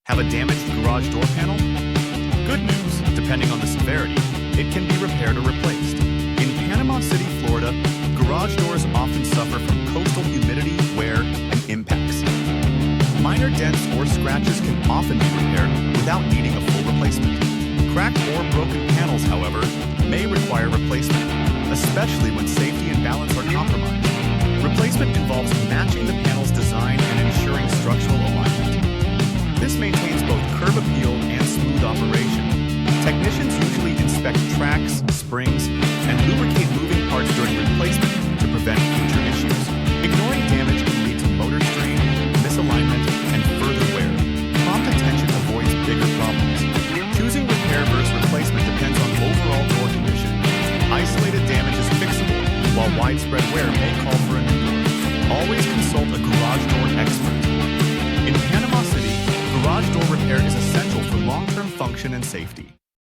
Have a damaged garage door panel? Good news, depending on the severity, it can be repaired or replaced. In Panama City, Florida, garage doors often suffer from coastal humidity, wear, and impacts. Minor dents or scratches can often be repaired without needing a full replacement. Cracked or broken panels, however, may require replacement, especially when safety and balance are compromised. Replacement involves matching the panel's design and ensuring structural alignment. This maintains both curb appeal and smooth operation. Technicians usually inspect tracks, springs, and lubricate moving parts during replacement to prevent future issues. Ignoring damage can lead to motor strain, misalignment, and further wear. Prompt attention avoids bigger problems. Choosing repair versus replacement depends on overall door condition. Isolated damage is fixable, while widespread wear may call for a new door. Always consult a garage door expert. In Panama City, garage door repair is essential for long-term function and safety.